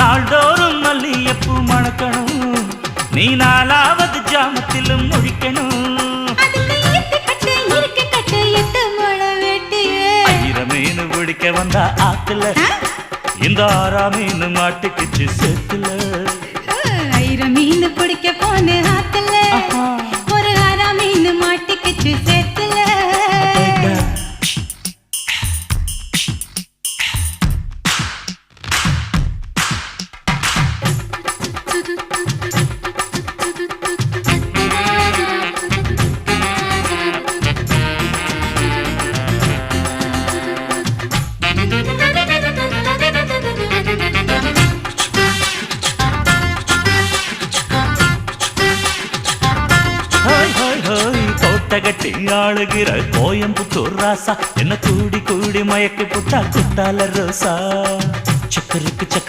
நாள்தோறும் மல்லியப்பூ மணக்கணும், நீ நாலாவது ஜாமத்திலும் முழிக்கணும். ஆயிரம் மீன் பிடிக்க வந்தா ஆத்துல, இந்த 6ஆம் மீன் மாட்டுக்குச்சு சேத்துல. ஆயிரம் மீன் பிடிக்க போன ஆத்துல, ஒரு 6ஆம் மீன் மாட்டுக்குச்சு சேத்துல. கோட்டகட்டி ஆளுகிற கோயம்புத்தூர் ராசா, என்ன கூடி கூடி மயக்கி புட்டா குட்டால ரோசா. சக்கருக்கு